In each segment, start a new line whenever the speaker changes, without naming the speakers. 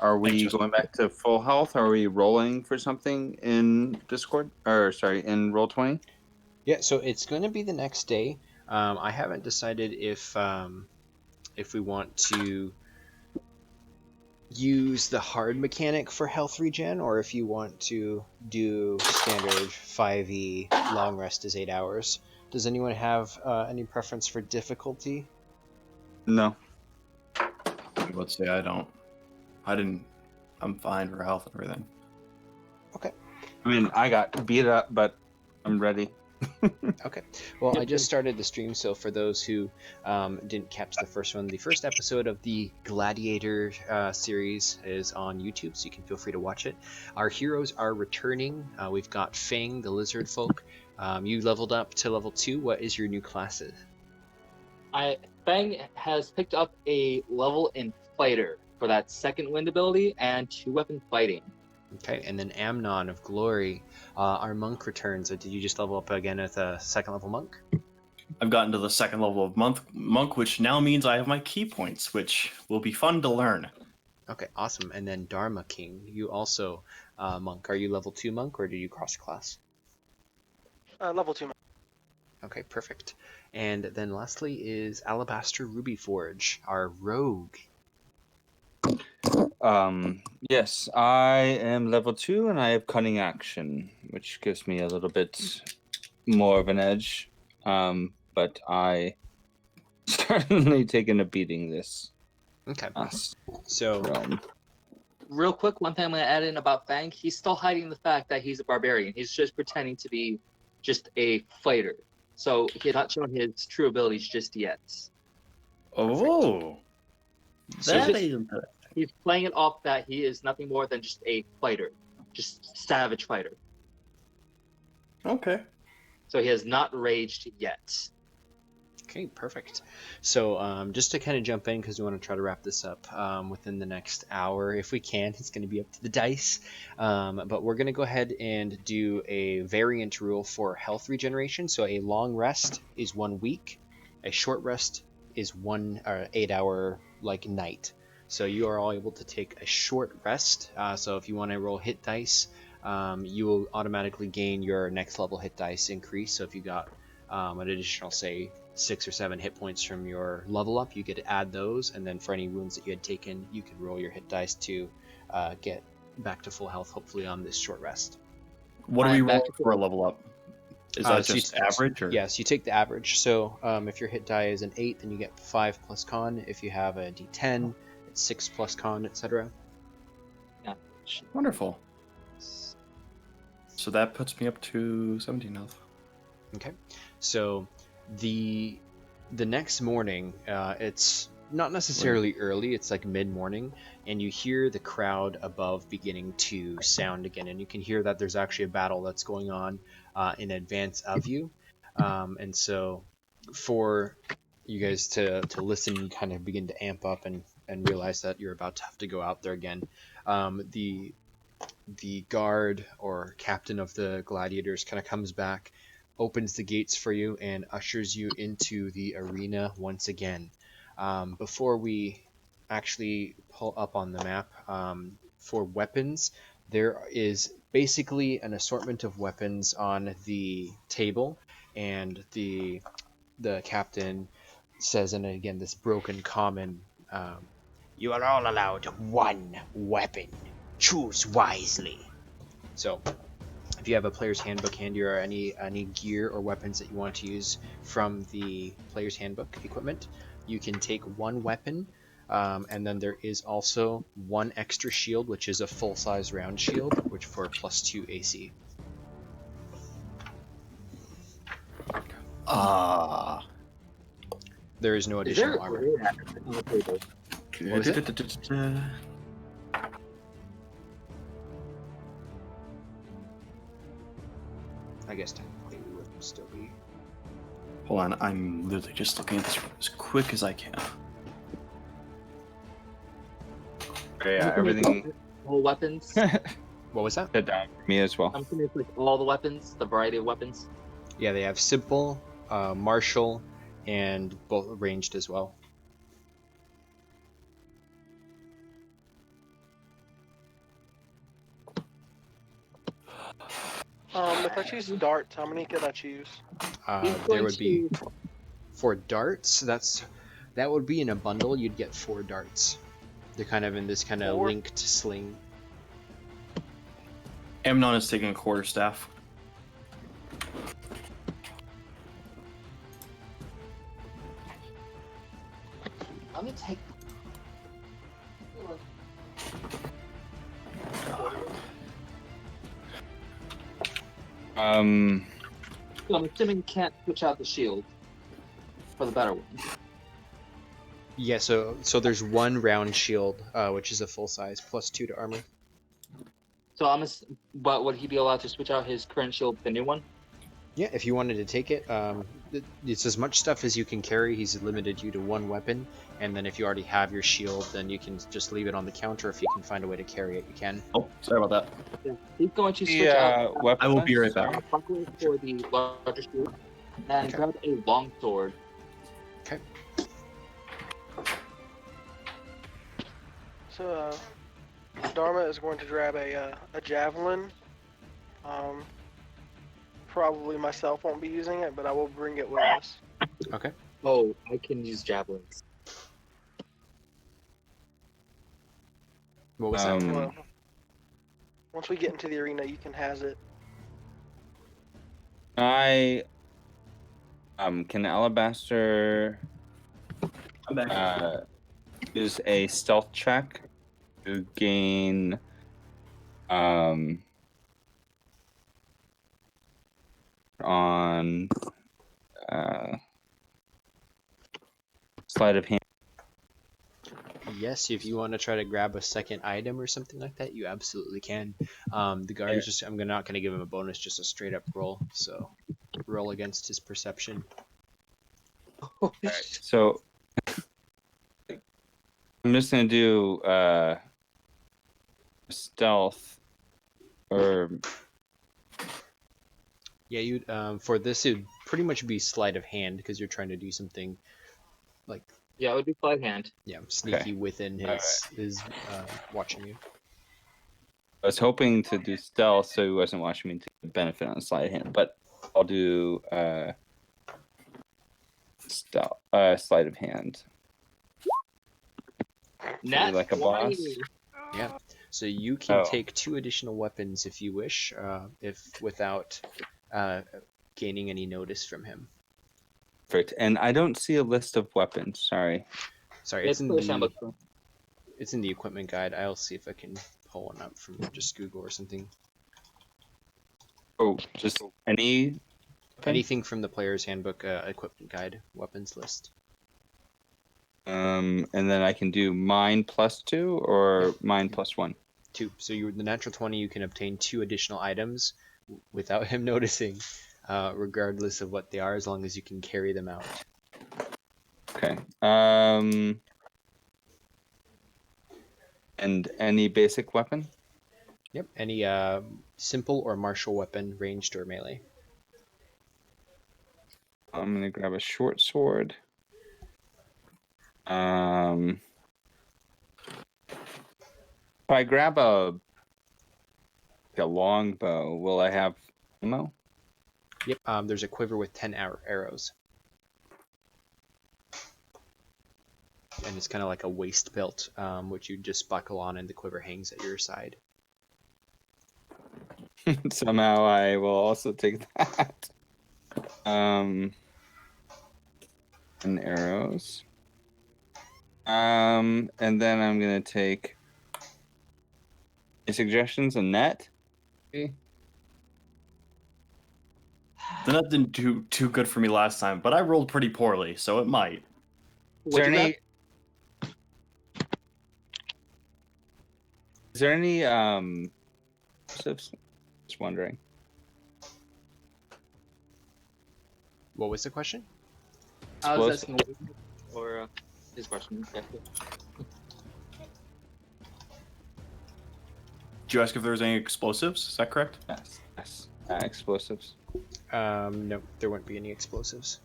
are we going back to full health? Are we rolling for something in Discord? Or sorry, in Roll20?
Yeah, so it's going to be the next day. I haven't decided if we want to use the hard mechanic for health regen, or if you want to do standard 5e long rest is 8 hours. Does anyone have any preference for difficulty?
No.
Let's say I don't. I'm fine for health and everything.
Okay.
I mean, I got beat up, but I'm ready.
Okay. Well, I just started the stream, so for those who didn't catch the first one, the first episode of the Gladiator series is on YouTube, so you can feel free to watch it. Our heroes are returning. We've got Fang, the Lizardfolk. You leveled up to level 2. What is your new classes?
Fang has picked up a level in Fighter for that second wind ability and 2-weapon fighting.
Okay, and then Amnon of Glory, our monk returns. Did you just level up again as a second level monk?
I've gotten to the second level of monk, which now means I have my key points, which will be fun to learn.
Okay, awesome. And then Dharma King, you also monk. Are you level 2 monk, or do you cross class?
Level 2 monk.
Okay, perfect. And then lastly is Alabaster Rubyforge, our rogue.
Yes, I am level 2 and I have cunning action, which gives me a little bit more of an edge. But I certainly taken a beating this.
Okay. So
realm.
Real quick, one thing I'm going to add in about Fang, he's still hiding the fact that he's a barbarian. He's just pretending to be just a fighter. So he's not showing his true abilities just yet.
Oh, that is
He's playing it off that he is nothing more than just a fighter, just savage fighter.
Okay.
So he has not raged yet.
Okay, perfect. So just to kind of jump in, because we want to try to wrap this up within the next hour, if we can. It's going to be up to the dice. But we're going to go ahead and do a variant rule for health regeneration. So a long rest is 1 week. A short rest is 1 8-hour night. So you are all able to take a short rest. So if you want to roll hit dice, you will automatically gain your next level hit dice increase. So if you got an additional, say, 6 or 7 hit points from your level up, you get to add those, and then for any wounds that you had taken, you can roll your hit dice to get back to full health, hopefully on this short rest.
What do we roll for a level up? Is that just average? Or?
Yes, you take the average. So if your hit die is an 8, then you get 5 plus con. If you have a d10, it's 6 plus con, etc.
Yeah.
Wonderful. So that puts me up to 17 health.
Okay. So the next morning, it's not necessarily early, it's like mid-morning, and you hear the crowd above beginning to sound again, and you can hear that there's actually a battle that's going on in advance of you. And so for you guys to listen, you kind of begin to amp up and realize that you're about to have to go out there again. The guard or captain of the gladiators kind of comes back, opens the gates for you, and ushers you into the arena once again. Before we actually pull up on the map, for weapons, there is basically an assortment of weapons on the table, and the captain says, and again this broken common, you are all allowed 1 weapon. Choose wisely. So if you have a player's handbook handy, or any gear or weapons that you want to use from the player's handbook equipment, you can take 1 weapon, and then there is also 1 extra shield, which is a full-size round shield, which for +2 AC. There is no additional armor. What is it? I guess technically we would still be.
Hold on, I'm literally just looking at this as quick as I can.
Yeah, everything.
All weapons.
What was that?
Hit down for me as well.
I'm assuming it's all the weapons, the variety of weapons.
Yeah, they have simple, martial, and both ranged as well.
if I choose darts, how many could I choose?
He's
There
going
would be
to-
4 darts. That would be in a bundle. You'd get 4 darts. They're kind of in this kind of
4?
linked sling.
Amnon is taking a quarterstaff.
Let me take.
Um,
So I'm assuming you can't switch out the shield for the better one.
Yeah, so there's 1 round shield, which is a full size, plus 2 to armor.
So but would he be allowed to switch out his current shield for the new one?
Yeah, if you wanted to take it, it's as much stuff as you can carry. He's limited you to 1 weapon, and then if you already have your shield, then you can just leave it on the counter. If you can find a way to carry it, you can.
Oh, sorry about that.
Yeah. He's going to switch
the
out
weapon
I will be right
list,
back.
sorry.
buckler for the larger shield and
Okay.
grab a long sword.
Okay.
So, Dharma is going to grab a javelin. Probably myself won't be using it, but I will bring it with us.
Okay.
Oh, I can use javelins.
What was that?
Well, once we get into the arena, you can has it.
I can Alabaster
I'm back.
use a stealth check to gain on sleight of hand.
Yes, if you want to try to grab a second item or something like that, you absolutely can. The guard is just, I'm not going to give him a bonus, just a straight up roll. So roll against his perception.
So I'm just gonna do stealth or
Yeah, you for this it'd pretty much be sleight of hand because you're trying to do something like
Yeah, it would be sleight hand.
sneaky
Okay.
within his watching you.
I was hoping to do stealth so he wasn't watching me to benefit on sleight of hand, but I'll do stealth sleight of hand.
Nat
Like a boss.
20.
Yeah. So you can
Oh.
take 2 additional weapons if you wish, if without gaining any notice from him.
Perfect. And I don't see a list of weapons. Sorry.
Sorry,
It's clear handbook.
it's in the equipment guide. I'll see if I can pull one up from just Google or something.
Oh, just any weapon?
Anything from the player's handbook equipment guide weapons list.
And then I can do mine +2 or mine +1.
2. So you the natural 20, you can obtain 2 additional items without him noticing, regardless of what they are, as long as you can carry them out.
Okay. And any basic weapon?
Yep. Any simple or martial weapon, ranged or melee.
I'm gonna grab a short sword. If I grab a long bow, will I have ammo?
Yep. There's a quiver with 10 arrows. And it's kind of like a waist belt, which you just buckle on and the quiver hangs at your side.
Somehow I will also take that. And arrows. And then I'm gonna take any suggestions, a net.
The net didn't do too good for me last time, but I rolled pretty poorly, so it might.
Is there
What'd you
any? Is there any explosives? Just wondering.
What was the question?
I was
Explosive.
asking or his question. Yeah.
Did you ask if there was any explosives? Is that correct?
Yes. Yes. Explosives.
No, there won't be any explosives.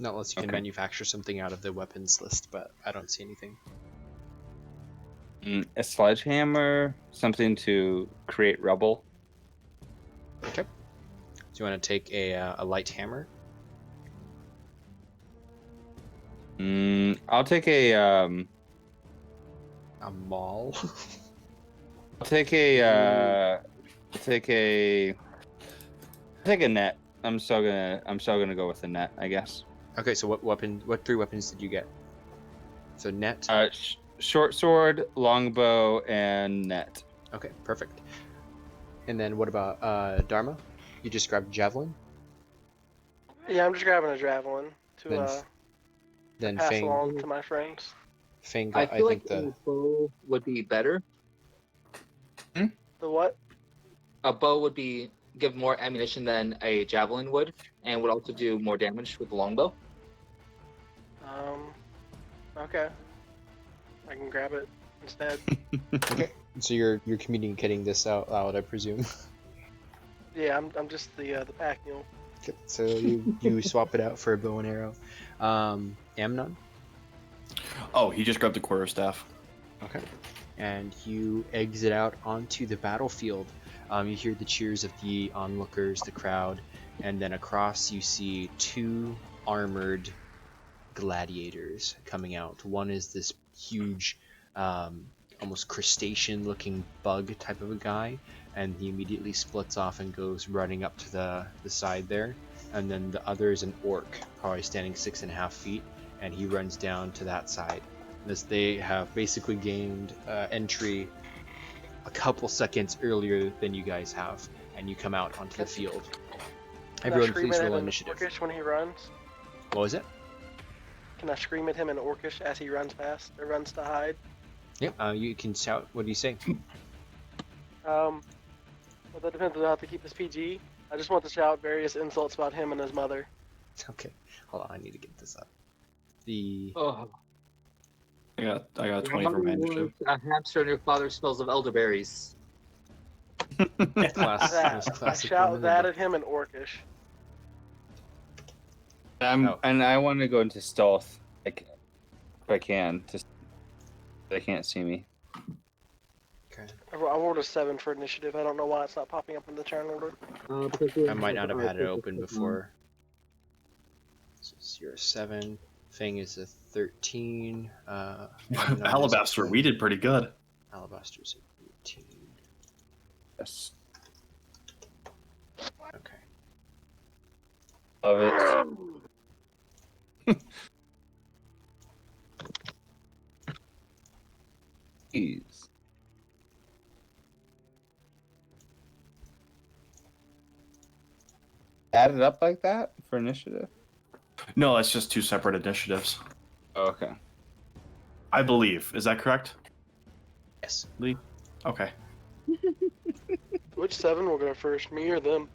Not unless you can
Okay.
manufacture something out of the weapons list, but I don't see anything.
A sledgehammer, something to create rubble.
Okay. Do you want to take a light hammer?
I'll take a
A maul?
I'll take a take a net. I'm still gonna go with the net, I guess.
Okay, so what 3 weapons did you get? So net.
Short sword, longbow, and net.
Okay, perfect. And then what about Dharma? You just grabbed javelin.
Yeah, I'm just grabbing a javelin
Then
to
Then
pass
Fang.
along to my friends.
Fang
I
got, I
feel
think
like
the.
a bow would be better.
The what?
A bow would give more ammunition than a javelin would, and would also do more damage with the longbow.
Okay. I can grab it instead.
Okay. So you're communicating this out loud, I presume.
Yeah, I'm just the pack mule.
Okay, so you swap it out for a bow and arrow. Amnon.
Oh, he just grabbed the quarterstaff.
Okay. And you exit out onto the battlefield. You hear the cheers of the onlookers, the crowd, and then across you see 2 armored gladiators coming out. One is this huge, almost crustacean-looking bug type of a guy, and he immediately splits off and goes running up to the side there. And then the other is an orc, probably standing 6.5 feet, and he runs down to that side. They have basically gained entry a couple seconds earlier than you guys have, and you come out onto the field.
Can I
Everyone,
scream
please
at
roll
him in
initiative.
Orcish when he runs?
What was it?
Can I scream at him in Orcish as he runs past or runs to hide?
Yep. You can shout. What do you say?
Well, that depends on how to keep this PG. I just want to shout various insults about him and his mother.
Okay. Hold on. I need to get this up. The
Oh,
I got a 20
your
for my
mother was
initiative.
a hamster, and your father smells of elderberries.
class.
That.
most
I
classic
shout
one in
that
the
at him in Orcish.
Oh.
And I want to go into stealth, like if I can, just they can't see me.
book. Okay.
I rolled a 7 for initiative. I don't know why it's not popping up in the turn order.
I might not have had it open before. So you're a 7. Fang is a 13. Amnon is a
Alabaster,
20.
we did pretty good.
Alabaster's a 18.
Yes,
Okay.
love it. Jeez. Add it up like that for initiative.
No, that's just 2 separate initiatives.
Oh, okay.
I believe. Is that correct,
Yes.
Lee? Okay.
Which 7 will go first, me or them?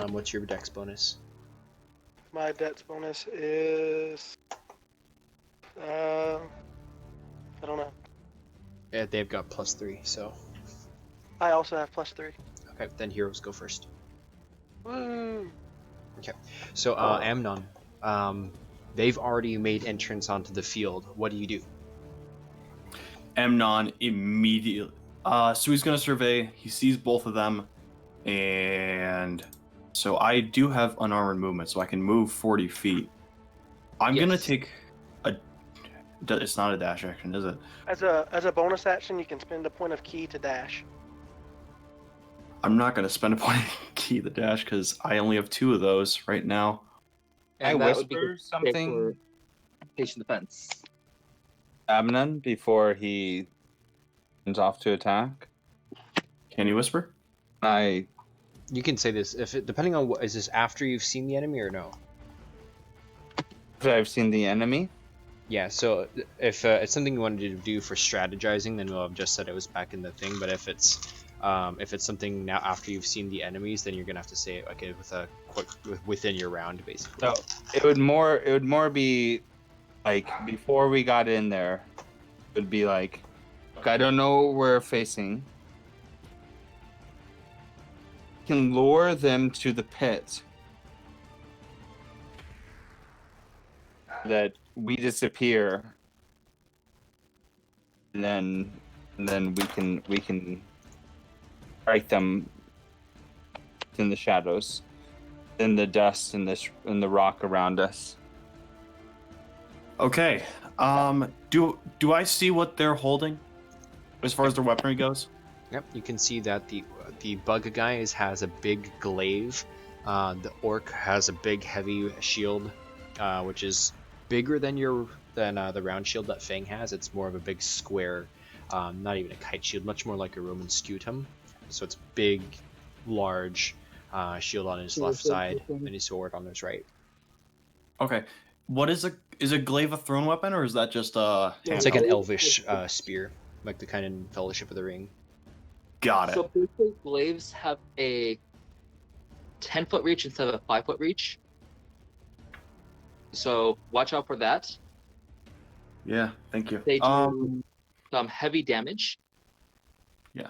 What's your dex bonus?
My dex bonus is... I don't know.
Yeah, they've got +3, so.
I also have +3.
Okay, then heroes go first.
Woo!
So, Amnon, they've already made entrance onto the field. What do you do?
Amnon immediately. So he's gonna survey. He sees both of them, and so I do have unarmored movement, so I can move 40 feet. I'm gonna
Yes.
take a. It's not a dash action, is it?
As a bonus action, you can spend a point of key to dash.
I'm not gonna spend a point of key the dash because I only have 2 of those right now.
And
I
that would be
whisper
good
something
for patient defense.
Amnon before he runs off to attack.
Can you whisper?
I
You can say this depending on what is this after you've seen the enemy or no?
I've seen the enemy.
Yeah. So if it's something you wanted to do for strategizing, then we'll have just said it was back in the thing. But if it's something now after you've seen the enemies, then you're gonna have to say it like with a quick within your round, basically.
So it would more be like before we got in there. It would be like, look, I don't know what we're facing. Can lure them to the pit that we disappear, and then we can strike them in the shadows than the dust and the rock around us.
Okay. Do I see what they're holding as far as their weaponry goes?
Yep, you can see that the bug guy has a big glaive. The orc has a big heavy shield, which is bigger than the round shield that Fang has. It's more of a big square, not even a kite shield, much more like a Roman scutum. So it's big, large shield on his left side and his sword on his right.
Okay. What is a glaive a thrown weapon, or is that just a
It's like an
handheld?
elvish spear, like the kind in Fellowship of the Ring.
Got it.
So basically, glaives have a 10-foot reach instead of a 5-foot reach. So watch out for that.
Yeah, thank you.
They do some heavy damage.
Yeah.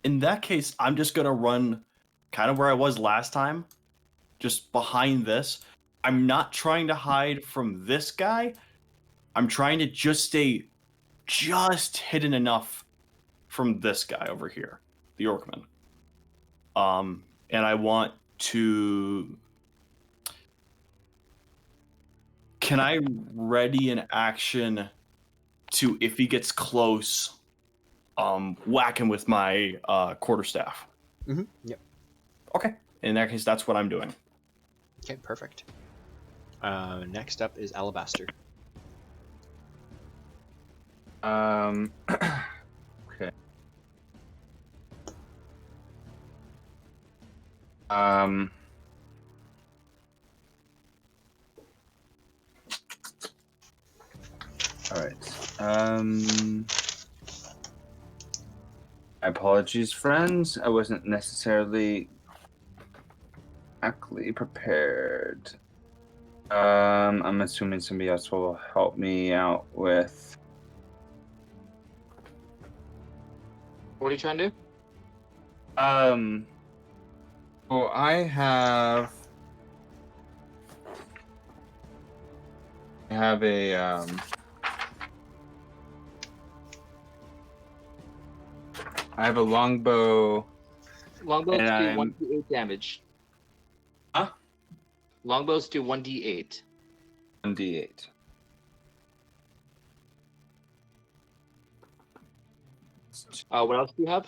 In that case, I'm just gonna run kind of where I was last time, just behind this. I'm not trying to hide from this guy. I'm trying to just stay just hidden enough from this guy over here, the Orcman. And I want to. Can I ready an action to, if he gets close, whack him with my quarterstaff?
Mm-hmm. Yep.
Okay. In that case, that's what I'm doing.
Okay, perfect. Next up is Alabaster.
Okay. All right. Apologies, friends. I wasn't necessarily exactly prepared. I'm assuming somebody else will help me out with.
What are you trying to do?
Well, I have a I have a longbow.
Longbows
And
do
I'm-
1d8 damage.
Huh?
Longbows do 1d8.
1d8.
What else do you have?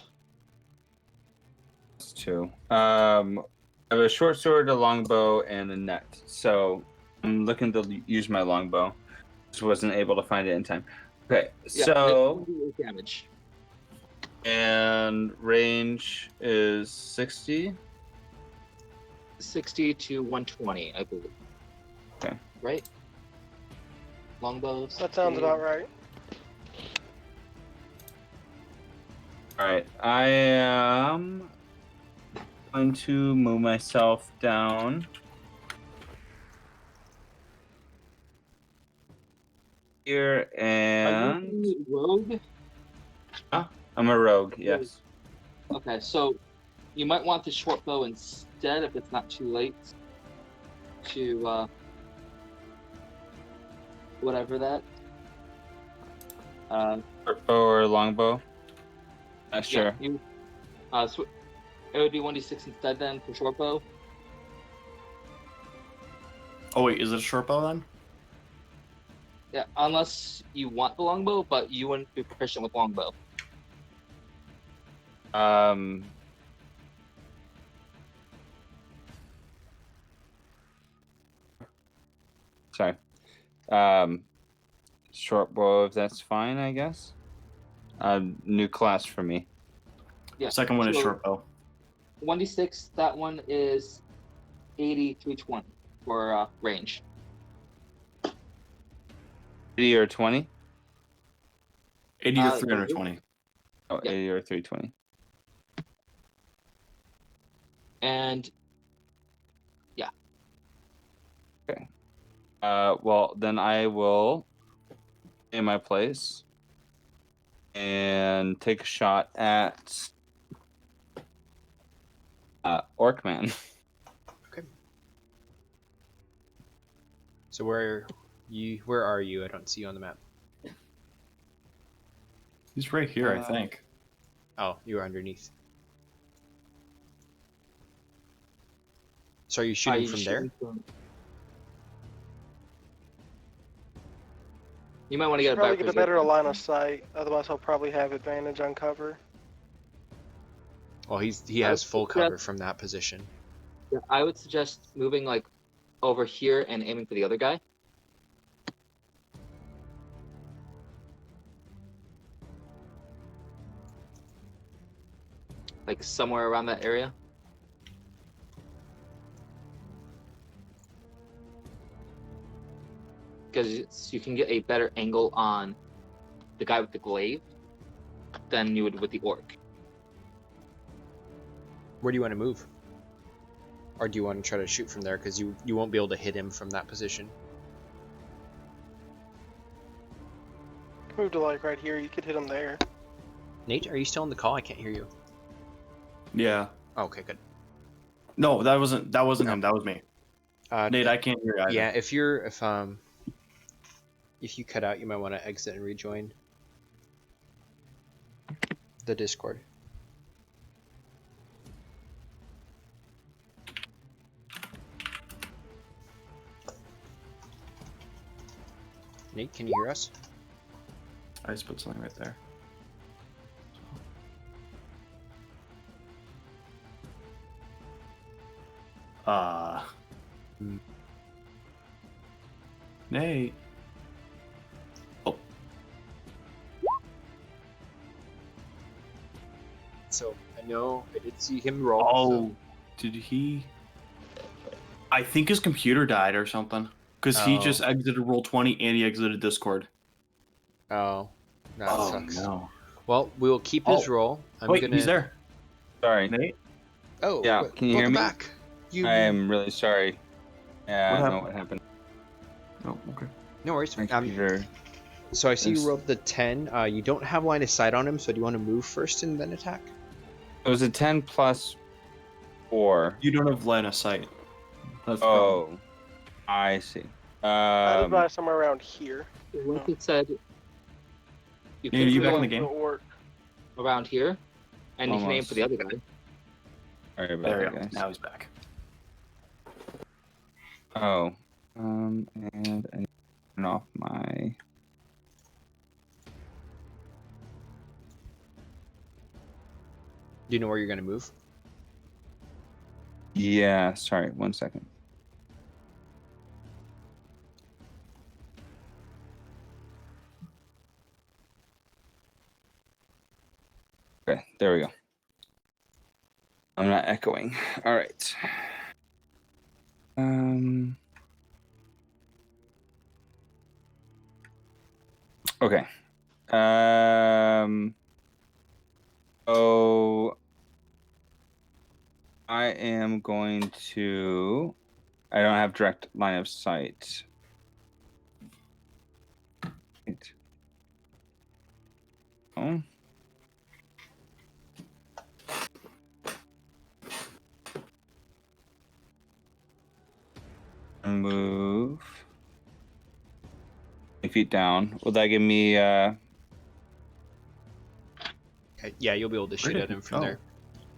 It's 2. I have a short sword, a longbow, and a net. So I'm looking to use my longbow. Just wasn't able to find it in time. Okay,
Yeah,
so
1d8 damage.
and range is 60.
60 to 120, I believe.
Okay.
Right? Longbows.
That sounds about right.
All right, I am going to move myself down here,
Are
and
you rogue?
I'm a rogue. Yes.
Okay, so you might want the short bow instead if it's not too late to whatever that.
Short bow or longbow? Sure.
Yeah, you, it would be 1d6 instead then for short bow.
Oh wait, is it a short bow then?
Yeah, unless you want the longbow, but you wouldn't be proficient with longbow.
Sorry. Short bow, if that's fine, I guess. New class for me.
Yeah.
Second one is
so
short bow.
1d6, that one is 80 320 for range.
80 or 20?
80 or 320.
Oh,
Yeah.
80 or 320.
And
Well, then I will in my place and take a shot at Orcman.
Okay. So where are you? I don't see you on the map.
He's right here, I think.
Oh, you are underneath. So are you
Are
shooting
you
from
shooting
there?
You might want to
Should
get a
probably
better
get a better
position.
line of sight. Otherwise, he'll probably have advantage on cover.
Well, he
I
has
would
full
suggest-
cover from that position.
Yeah, I would suggest moving like over here and aiming for the other guy. Like somewhere around that area. Because you can get a better angle on the guy with the glaive than you would with the orc.
Where do you want to move? Or do you want to try to shoot from there? Because you won't be able to hit him from that position.
Move to like right here. You could hit him there.
Nate, are you still on the call? I can't hear you.
Yeah.
Oh, okay, good.
No, that wasn't
No.
him. That was me.
Uh,
Nate, I can't hear you either.
Yeah, if you cut out, you might want to exit and rejoin the Discord. Nate, can you hear us?
I just put something right there. Nate. Oh,
So I know I did see him roll.
oh, did he? I think his computer died or something. Because he just
Oh.
exited Roll20 and he exited Discord.
Oh, that sucks.
no.
Well, we'll keep his
Oh.
roll.
Wait, he's there.
Sorry.
Nate?
Oh,
Yeah,
what-
can you hear
welcome
me?
back. You.
I am really sorry. Yeah,
What
I know
happened?
what happened.
Oh, okay.
No worries.
My computer.
So I see you
Yes.
rolled the 10. You don't have line of sight on him, so do you want to move first and then attack?
It was a 10 plus 4.
You don't have line of sight. That's the problem.
Oh, I see.
I'd advise somewhere around here.
Like it said, you
Yeah,
can
you
move
back in the
The
game?
orc.
around here, and you can aim
Almost.
for the other guy.
Sorry about
There
that,
we go.
guys.
Now he's back.
Oh, and I need to turn off my.
Do you know where you're going to move?
Yeah, sorry, 1 second. Okay, there we go. I'm not echoing. All right. Okay. So I am going to. I don't have direct line of sight. Wait. Oh. Move 8 feet down. Will that give me
Okay, yeah, you'll be able to shoot
did
at him
he
from
go?
there.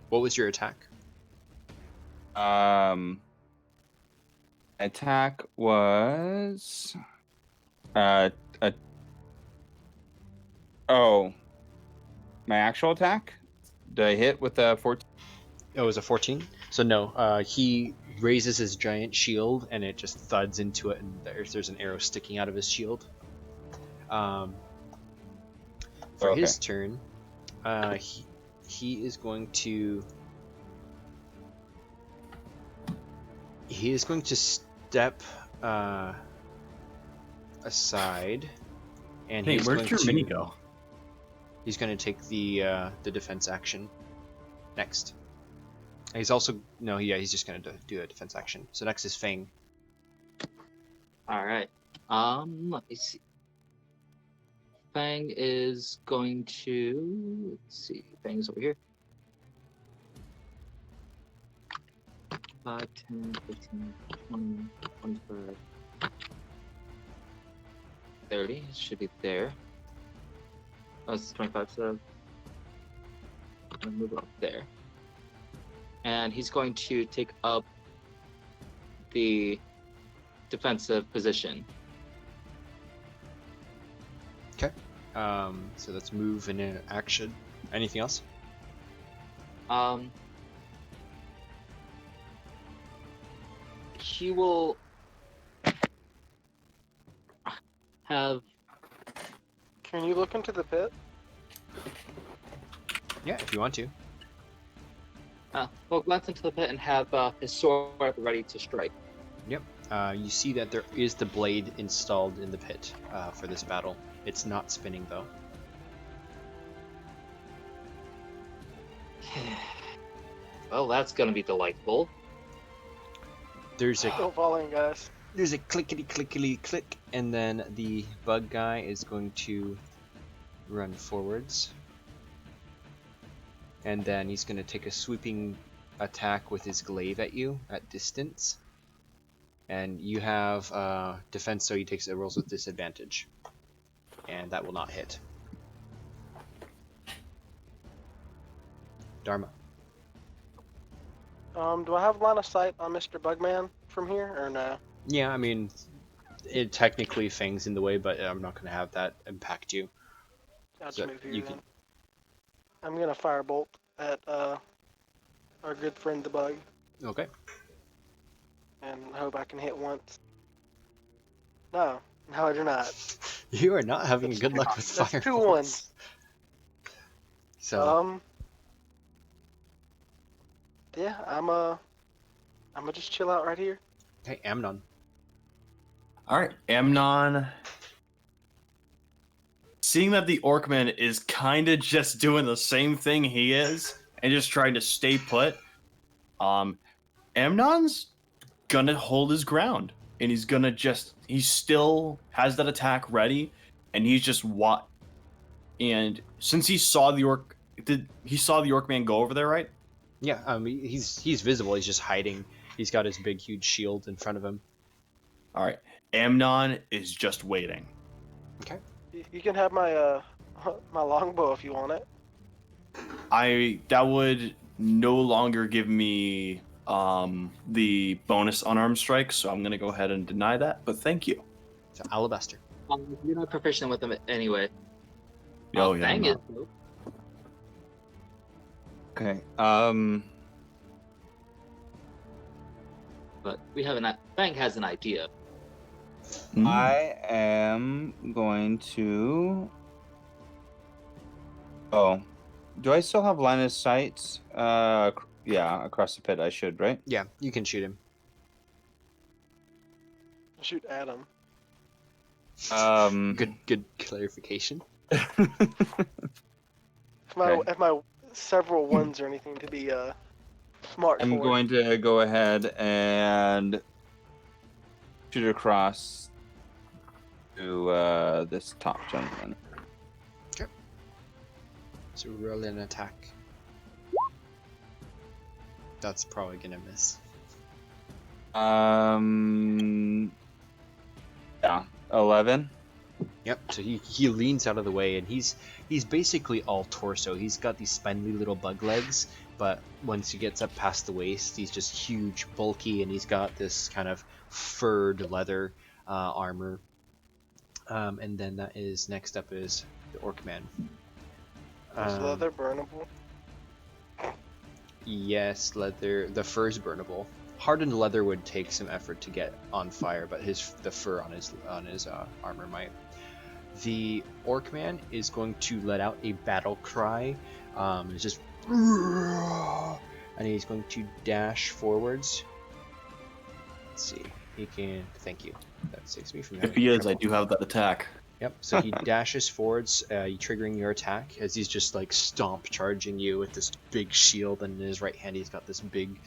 What was your attack?
attack was a oh, my actual attack? Did I hit with a 14?
Oh, it was a 14. So no, he raises his giant shield and it just thuds into it, and there's an arrow sticking out of his shield. For
Okay.
his turn, he is going to step aside, and
Hey,
he's
where'd
going
your
to
mini go?
He's going to take the defense action next. He's also he's just going to do a defense action. So next is Fang.
All right. Let me see. Fang is going to. Let's see. Fang's over here. 5, 10, 15, 20, 25, 30. It should be there. Oh, it's 25, so I'm gonna move up there. And he's going to take up the defensive position.
Okay. So that's move and action. Anything else?
He will have.
Can you look into the pit?
Yeah, if you want to.
Will glance into the pit and have his sword ready to strike.
Yep. You see that there is the blade installed in the pit for this battle. It's not spinning though.
Well, that's gonna be delightful.
There's a
Still falling, guys.
There's a clickety clickety click, and then the bug guy is going to run forwards. And then he's going to take a sweeping attack with his glaive at you at distance. And you have defense, so he takes rolls with disadvantage. And that will not hit. Dharma.
Do I have line of sight on Mr. Bugman from here, or no?
Yeah, I mean, it technically Fang's in the way, but I'm not going to have that impact you.
I'll
So
just move here
you
then.
can-
I'm gonna firebolt at our good friend the bug,
Okay.
and I hope I can hit once. No, I do not.
You are not having good luck with
That's
fire.
2 ones.
So,
Yeah, I'm gonna just chill out right here.
hey, Amnon.
All right, Amnon. Seeing that the Orcman is kind of just doing the same thing he is and just trying to stay put, Amnon's gonna hold his ground and he's gonna he still has that attack ready and he's just and since he saw the Orcman go over there, right?
Yeah, he's visible. He's just hiding. He's got his big, huge shield in front of him.
All right, Amnon is just waiting.
Okay.
You can have my my longbow if you want it.
That would no longer give me the bonus unarmed strike, so I'm gonna go ahead and deny that. But thank you.
So Alabaster.
You're not proficient with them anyway.
Oh yeah.
Fang
I'm
is,
not.
though.
Okay.
But we have Fang has an idea.
I am going to. Oh, do I still have line of sight? Yeah, across the pit. I should, right?
Yeah, you can shoot him.
Shoot at him.
Good clarification.
If my several ones or anything to be smart
I'm
for.
going to go ahead and shoot across to this top gentleman.
So roll an attack. That's probably gonna miss.
Yeah, 11.
Yep. So he leans out of the way, and he's basically all torso. He's got these spindly little bug legs, but once he gets up past the waist, he's just huge, bulky, and he's got this kind of furred leather armor. And then that is next up is the Orcman.
Is leather burnable?
Yes, leather. The fur is burnable. Hardened leather would take some effort to get on fire, but the fur on his armor might. The Orcman is going to let out a battle cry. It's just, and he's going to dash forwards. Let's see. He can. Thank you. That saves me from.
If he is, I do have that attack.
Yep. So he dashes forwards, triggering your attack as he's just like stomp charging you with this big shield, and in his right hand he's got this big.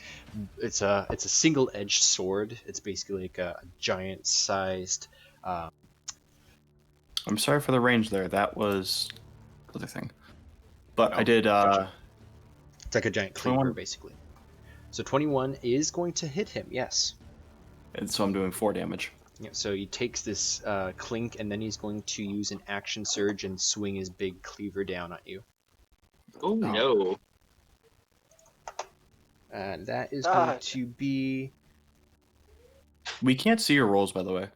It's a single-edged sword. It's basically like a giant-sized.
I'm sorry for the range there. That was the other thing. But
Oh,
I did.
gotcha. It's like a giant cleaver,
21.
basically. So 21 is going to hit him. Yes.
And so I'm doing 4 damage.
Yeah, so he takes this clink, and then he's going to use an action surge and swing his big cleaver down at you.
Oh no.
And that is going
Dodge.
to be
We can't see your rolls, by the way.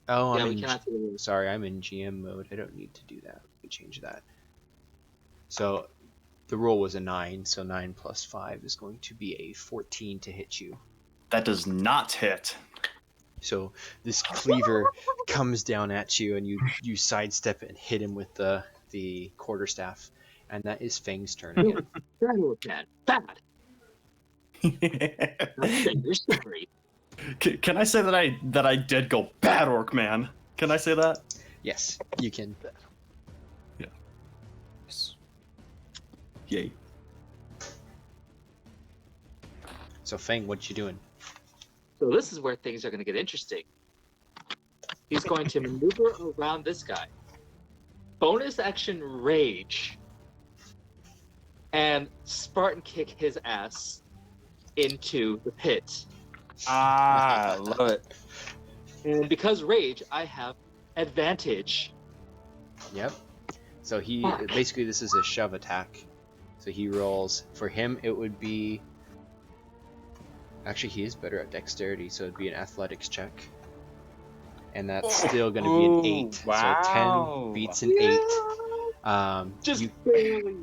Oh,
Yeah,
I'm
we
in
cannot see the rules.
sorry, I'm in GM mode. I don't need to do that. We can change that. So the roll was a 9, so 9 plus 5 is going to be a 14 to hit you.
That does not hit.
So this cleaver comes down at you, and you sidestep it and hit him with the quarterstaff, and that is Fang's turn again.
Bad orc man. Bad. You're sorry.
Can I say that I did go bad orc man? Can I say that?
Yes, you can.
Yay.
So Fang, what you doing?
So this is where things are going to get interesting. He's going to maneuver around this guy. Bonus action rage. And Spartan kick his ass into the pit.
Ah, love it.
And because rage, I have advantage.
Yep. So he
Fuck.
basically this is a shove attack. So he rolls. For him, it would be. Actually, he is better at dexterity, so it'd be an athletics check. And that's still going to be an 8.
Wow.
So 10 beats an 8.
Just barely.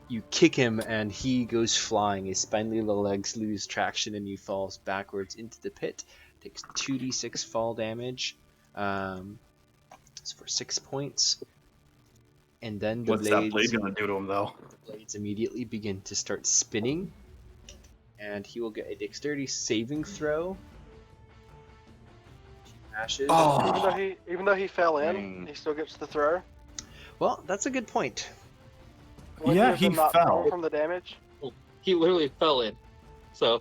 You kick him, and he goes flying. His spindly little legs lose traction, and he falls backwards into the pit. Takes 2d6 fall damage. It's for 6 points. And then the
What's that blade gonna do to him, though?
blades immediately begin to start spinning. And he will get a dexterity saving throw. He passes.
Oh.
Even though he fell in,
Dang.
he still gets the throw.
Well, that's a good point.
Wouldn't
Yeah,
have been
he
not
fell.
prone from the damage.
He literally fell in. So,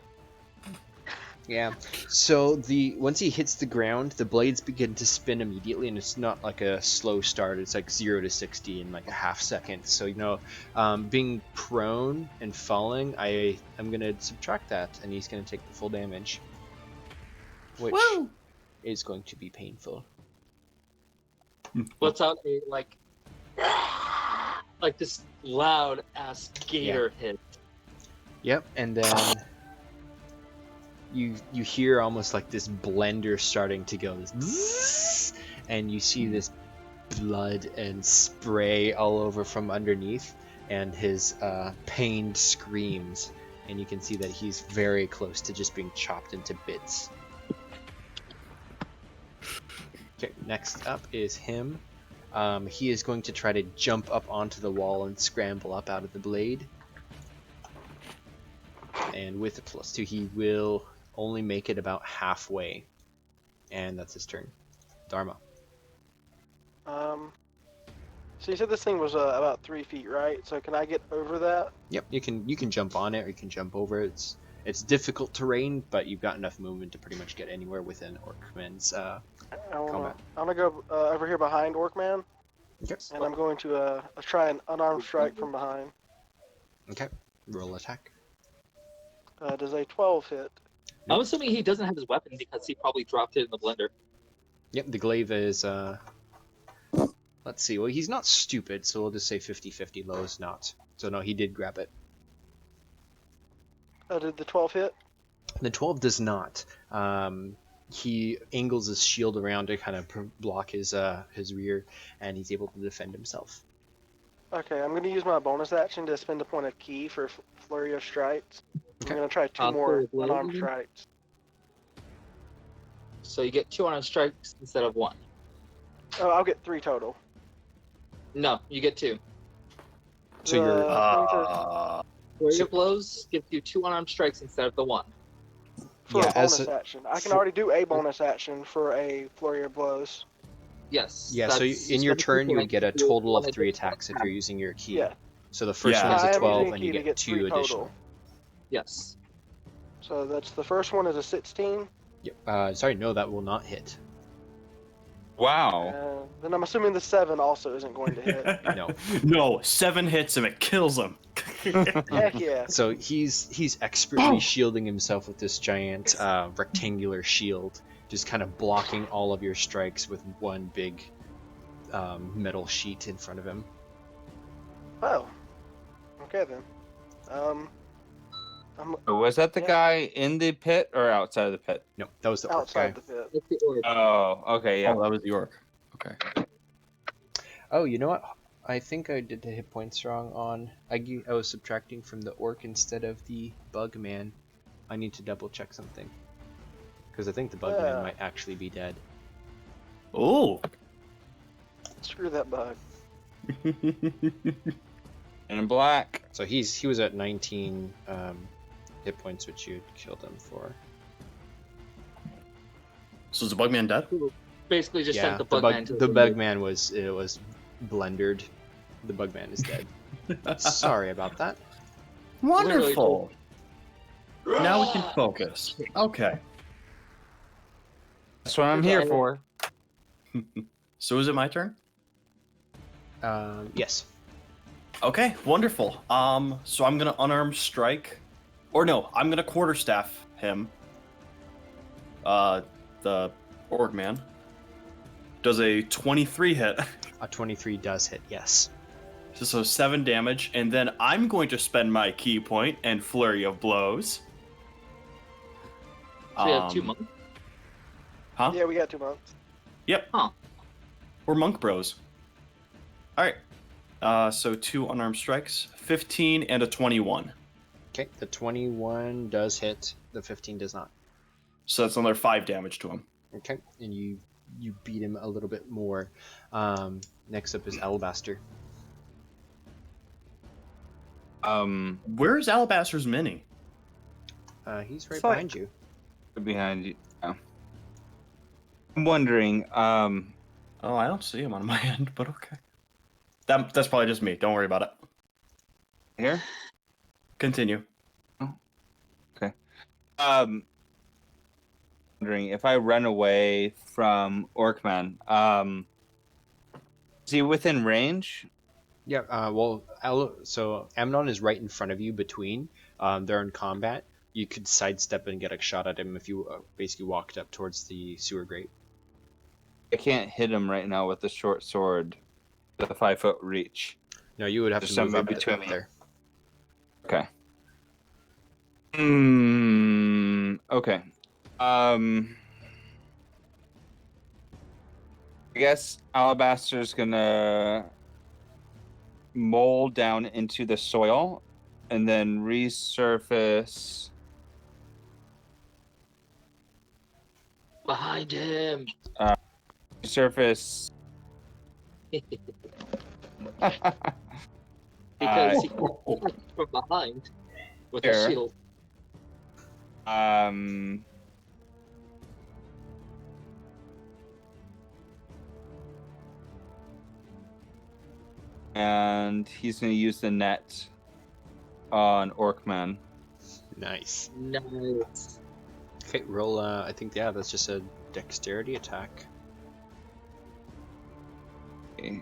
Yeah. So once he hits the ground, the blades begin to spin immediately, and it's not like a slow start. It's like 0 to 60 in like a half second. So being prone and falling, I'm gonna subtract that, and he's gonna take the full damage, which is going to be painful.
lets out a like this loud ass gator hit.
Yep. And then you hear almost like this blender starting to go, this bzzz, and you see this blood and spray all over from underneath, and his pained screams, and you can see that he's very close to just being chopped into bits. Okay, next up is him. He is going to try to jump up onto the wall and scramble up out of the blade. And with a +2, he will only make it about halfway. And that's his turn. Dharma.
So you said this thing was about 3 feet, right? So can I get over that?
Yep, you can jump on it or you can jump over it. It's difficult terrain, but you've got enough movement to pretty much get anywhere within Orcman's combat.
I'm gonna go over here behind Orcman,
Okay.
and I'm going to try an unarmed strike from behind.
Okay. Roll attack.
Does a 12 hit?
I'm assuming he doesn't have his weapon because he probably dropped it in the blender.
Yep, the glaive is let's see. Well, he's not stupid, so we'll just say 50-50. Low is not. So no, he did grab it.
Did the 12 hit?
The 12 does not. He angles his shield around to kind of block his rear, and he's able to defend himself.
Okay, I'm going to use my bonus action to spend a point of key for flurry of strikes.
Okay.
I'm going to try 2 more unarmed strikes.
So you get 2 unarmed strikes instead of 1.
Oh, I'll get 3 total.
No, you get 2.
So you're
Flurry of blows gives you 2 unarmed strikes instead of the 1.
For
Yeah,
a bonus action. I can already do a bonus action for a flurry of blows.
Yes.
yeah. So
that's
in your
just
turn, you
like
would get a
do
total of
one
3
additional
attacks if you're using your key.
Yeah.
So the first
Yeah.
one is
I
a
am
12,
using
and
key
you
to
get
get
2
3
additional.
total.
Yes.
So that's the first one is a 16.
Yep. Sorry, no, that will not hit.
Wow.
Then I'm assuming the 7 also isn't going to hit.
No.
No, 7 hits him, it kills him.
Heck yeah.
So he's expertly shielding himself with this giant rectangular shield, just kind of blocking all of your strikes with one big metal sheet in front of him.
Oh. Okay then.
Was that the
Yeah.
guy in the pit or outside of the pit?
No, that was the orc guy.
outside the pit.
That's the orc.
Oh, okay, yeah.
Oh, that was the orc. Okay.
Oh, you know what? I think I did the hit points wrong on. I was subtracting from the orc instead of the bug man. I need to double check something. Because I think the bug man might actually be dead.
Oh.
Screw that bug.
In black.
So he was at 19 hit points, which you had killed him for.
So is the bugman dead?
Basically, just sent the
the
bug man to
the bug man was blendered. The bug man is dead. Sorry about that.
Wonderful. Now we can focus. Okay.
That's what I'm here for.
So is it my turn?
Yes.
Okay, wonderful. So I'm gonna unarmed strike, or no, I'm gonna quarterstaff him. The orc man does a 23 hit,
A 23 does hit. Yes.
so 7 damage, and then I'm going to spend my key point and flurry of blows.
So we have 2 months.
Huh?
Yeah, we got 2 months.
Yep.
Huh.
We're monk bros. All right. So 2 unarmed strikes, 15 and a 21.
Okay. The 21 does hit. The 15 does not.
So that's another 5 damage to him.
Okay. And you beat him a little bit more. Next up is Alabaster.
Where's Alabaster's mini?
He's right
Fuck.
behind you.
Behind you. Oh. I'm wondering,
Oh, I don't see him on my end, but okay. That's probably just me. Don't worry about it.
here?
Continue.
Wondering if I run away from Orcman, is he within range?
Yeah. So Amnon is right in front of you. Between they're in combat. You could sidestep and get a shot at him if you basically walked up towards the sewer grate.
I can't hit him right now with the short sword, the 5-foot reach.
No, you would have
There's
to move
something
up
between
up
me.
there.
Okay. Okay. I guess Alabaster's gonna mold down into the soil and then resurface.
Behind him.
Resurface.
Because he can attack from behind with a
Here.
shield.
And he's gonna use the net on Orcman.
Nice.
Nice.
Okay, roll. I think that's just a dexterity attack.
Okay.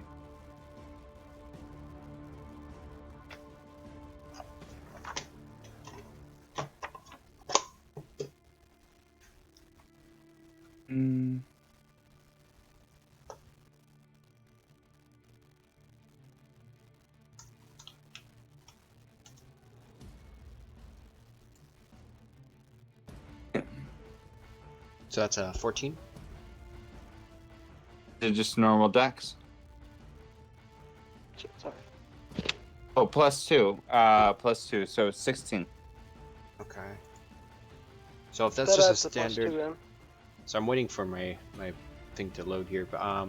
So that's a 14.
Is it just normal dex?
Shit, sorry.
Oh, +2. +2, so 16.
Okay. So if that's
That
just a
adds the plus
standard,
2 then.
so I'm waiting for my thing to load here, but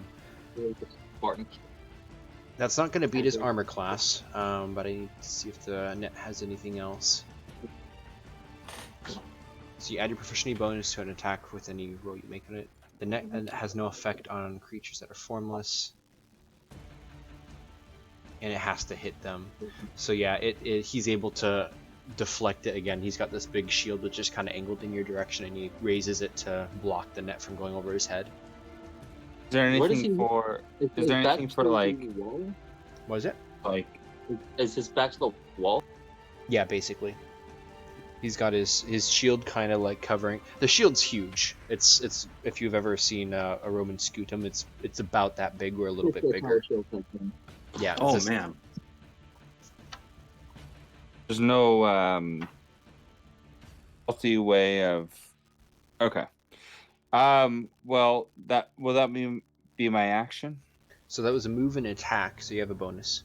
Really important.
that's not going to beat his armor class. But I need to see if the net has anything else. So you add your proficiency bonus to an attack with any roll you make on it. The net has no effect on creatures that are formless, and it has to hit them. So yeah, he's able to deflect it again. He's got this big shield that's just kind of angled in your direction, and he raises it to block the net from going over his head.
Is there
What is
anything
he-
for?
Is
Is there
his back
anything for
to
like
the wall?
Was it?
Is his back to the wall?
Yeah, basically. He's got his shield kind of like covering. The shield's huge. It's if you've ever seen a Roman scutum, it's about that big or a little bit bigger. Yeah.
Oh
it's
man.
There's no healthy way of. Okay. Well, will that be my action?
So that was a move and attack, so you have a bonus.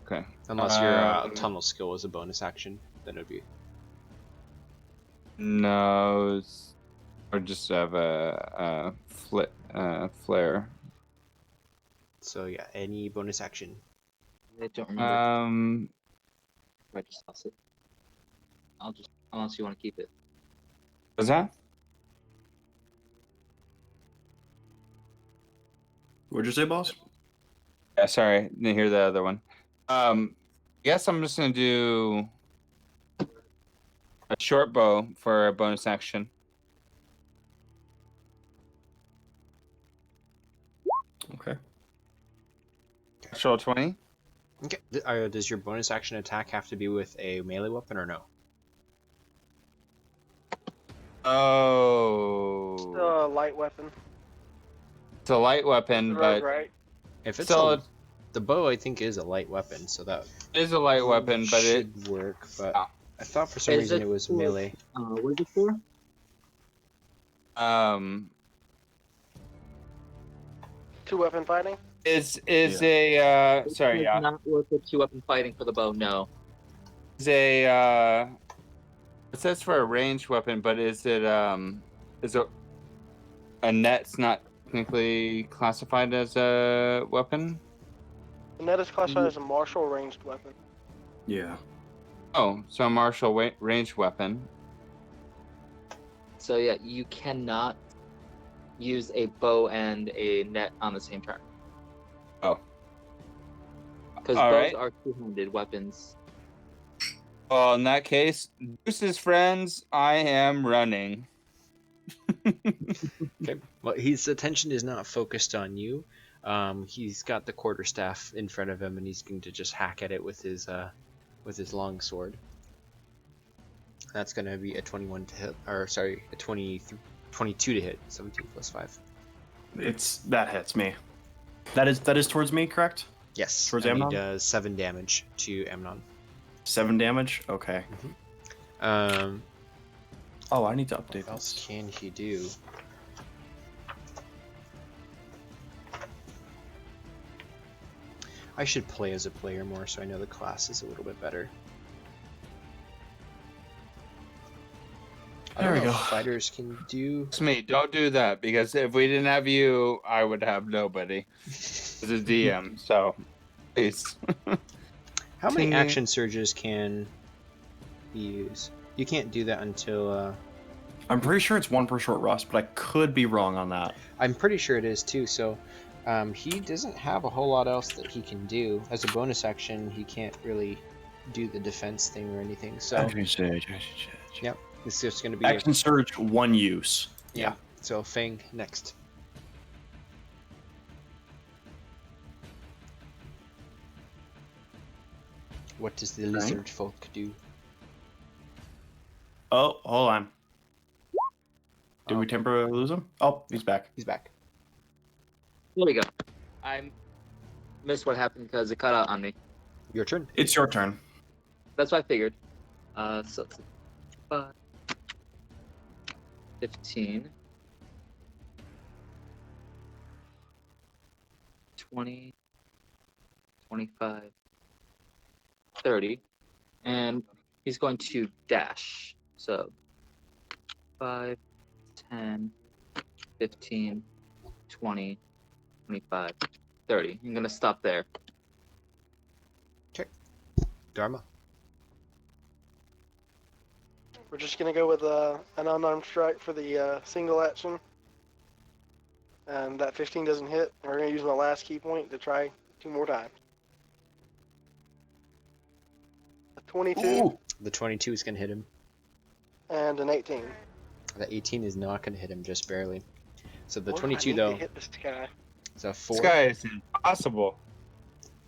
Okay.
Unless your tunnel skill was a bonus action, then it would be.
No, or just have a flare.
So yeah, any bonus action.
I don't remember. I just lost it. I'll just unless you want to keep it.
What's that?
What'd you say, boss?
Yeah, sorry, didn't hear the other one. Guess I'm just gonna do a short bow for a bonus action.
Okay.
Natural 20.
Okay. Does your bonus action attack have to be with a melee weapon or no?
Oh,
Still a light weapon.
it's a light weapon,
The rogue,
but
right?
If it's
still
the bow, I think is a light weapon, so that
it is a light weapon, but it
should work. But
Yeah.
I thought for some
Is
reason
it
it was
for-
melee.
What is it for?
Two weapon fighting.
is
Yeah.
a sorry,
It's
yeah,
not worth it. 2-weapon fighting for the bow. No.
is a it says for a ranged weapon, but is it a net's not technically classified as a weapon?
The net is classified as a martial ranged weapon.
Yeah.
Oh, so a martial ranged weapon.
So yeah, you cannot use a bow and a net on the same turn.
Oh.
Because
All
bows
right.
are two-handed weapons.
Well, in that case, deuces, friends. I am running.
Okay. Well, his attention is not focused on you. He's got the quarterstaff in front of him, and he's going to just hack at it with his long sword. That's going to be a 21 to hit, or sorry, a 22 to hit. 17 plus 5.
That hits me. That is towards me, correct?
Yes.
Towards
and
Amnon?
he does 7 damage to Amnon.
7 damage. Okay. Oh, I need to update
What else
this.
can he do? I should play as a player more so I know the class is a little bit better. I
There
don't
we
know
go.
if fighters can do.
It's me. Don't do that, because if we didn't have you, I would have nobody. As a DM, so please.
How many
Can you-
action surges can he use? You can't do that until.
I'm pretty sure it's 1 per short rest, but I could be wrong on that.
I'm pretty sure it is too. So, he doesn't have a whole lot else that he can do as a bonus action. He can't really do the defense thing or anything. So, yep, it's just going to be
Action surge, 1 use.
yeah. So Fang next. What does the Lizardfolk do?
Oh, hold on. Did we temporarily lose him? Oh, he's back.
He's back.
There we go. I missed what happened because it cut out on me.
Your turn.
It's your turn.
That's what I figured. So it's 5, 15, 20, 25, 30, and he's going to dash. So 5, 10, 15, 20, 25, 30. I'm going to stop there.
Dharma.
We're just gonna go with an unarmed strike for the single action. And that 15 doesn't hit. We're gonna use my last key point to try 2 more times. A 22
Ooh.
The 22 is going to hit him.
and an 18.
The 18 is not going to hit him, just barely. So the
What if I
22
need to
though
hit this guy?
is a 4.
This guy is impossible.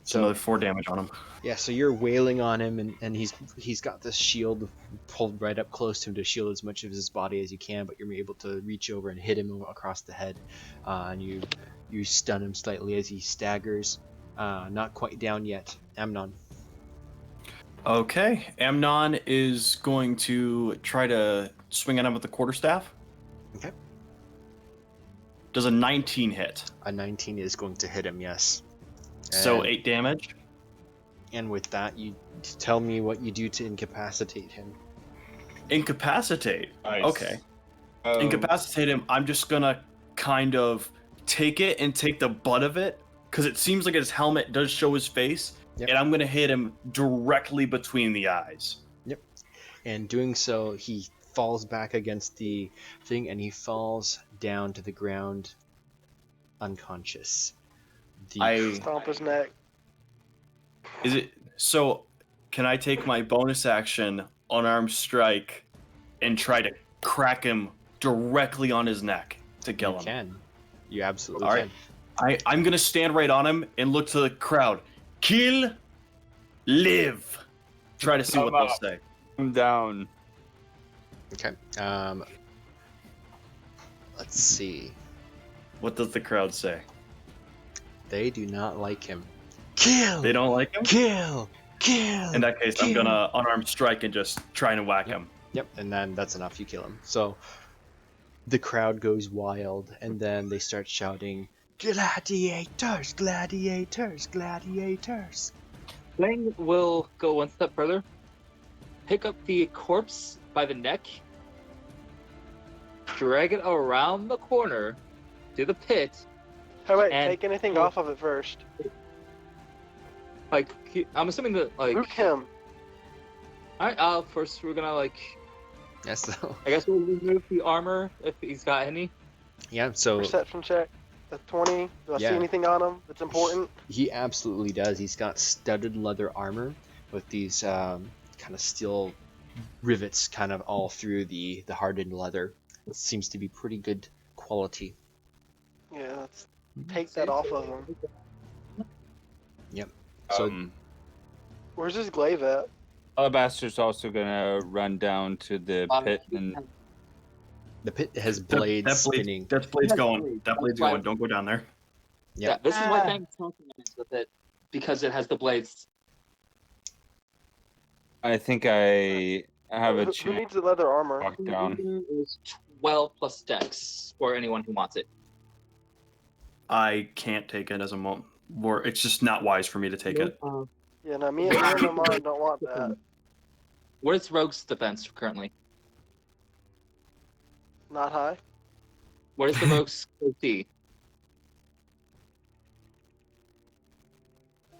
It's another 4 damage on him.
Yeah, so you're wailing on him, and he's got this shield pulled right up close to him to shield as much of his body as you can, but you're able to reach over and hit him across the head, and you stun him slightly as he staggers. Not quite down yet. Amnon.
Okay, Amnon is going to try to swing at him with the quarterstaff.
Okay.
Does a 19 hit?
A 19 is going to hit him, yes.
So
And-
8 damage.
And with that, you tell me what you do to incapacitate him.
Incapacitate.
Nice.
Okay.
Oh,
Incapacitate him. I'm just gonna kind of take it and take the butt of it because it seems like his helmet does show his face,
Yep.
and I'm gonna hit him directly between the eyes.
And doing so, he falls back against the thing and he falls down to the ground unconscious.
Stomp his neck.
Is it so? Can I take my bonus action unarmed strike and try to crack him directly on his neck to kill
You
him?
can. You absolutely
All right.
can.
I'm gonna stand right on him and look to the crowd. Kill, live. Try to see what they'll say.
I'm down.
Okay. Let's see.
What does the crowd say?
They do not like him. Kill!
They don't like him?
Kill! Kill!
In that case, I'm gonna unarmed strike and just try and whack him.
Yep, and then that's enough. You kill him. So the crowd goes wild, and then they start shouting, "Gladiators! Gladiators! Gladiators!"
Fang will go one step further, pick up the corpse by the neck, drag it around the corner to the pit.
Hey, wait,
And-
take anything off of it first.
Like, I'm assuming that, like,
Root him.
alright, first we're gonna, like,
Yeah, so
I guess we'll remove the armor if he's got any.
yeah, so
Perception check. That's 20. Do I see
Yeah.
anything on him that's important?
he absolutely does. He's got studded leather armor with these kind of steel rivets kind of all through the hardened leather. It seems to be pretty good quality.
Yeah, let's take that off of him.
So
Where's his glaive at?
Alabaster's also gonna run down to the pit and
the pit has blades spinning.
That blade's going. That
That's
blade's
why-
going. Don't go down there.
Yeah.
This is why Fang's confident with it, because it has the blades.
I think I have a
Who
chance
needs the leather armor?
to walk down.
Is 12 plus dex for anyone who wants it.
I can't take it as a moment. It's just not wise for me to take it.
Yeah, no, me and Amnon don't want that.
What is Rogue's defense currently?
Not high.
What is the Rogue's AC?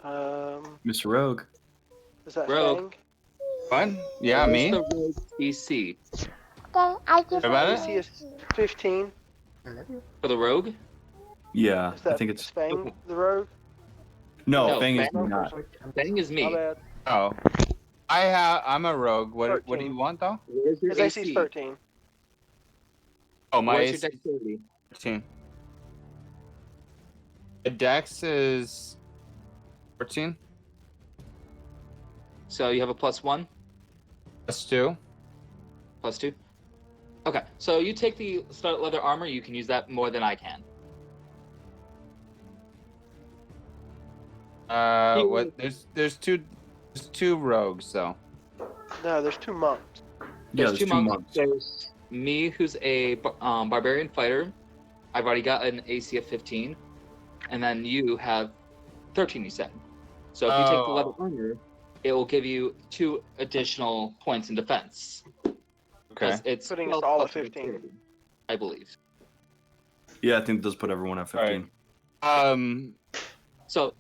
Mr. Rogue.
Is that
Rogue.
Fang?
What? Yeah,
What is
me.
the Rogue's DC
About it?
AC is 15.
for the Rogue?
Yeah,
Is that
I think it's
Fang, the rogue?
no.
No,
Fang is
Fang-
not.
Fang is me.
My bad.
Oh, I'm a rogue. What do you want though?
What is your
His AC is
AC?
13.
Oh, my
What is
AC
your dexterity?
13. The dex is 14
So you have a +1,
+2.
+2. Okay, so you take the studded leather armor. You can use that more than I can.
What? There's two rogues though.
No, there's 2 monks.
Yeah,
There's
there's
2
2
monks.
months.
There's me, who's a barbarian fighter. I've already got an AC of 15, and then you have 13. You said. So if you take the
Oh.
leather armor, it will give you 2 additional points in defense.
Okay.
It's
Putting us
12
all
plus
at 15.
dexterity, I believe.
Yeah, I think it does put everyone at 15.
So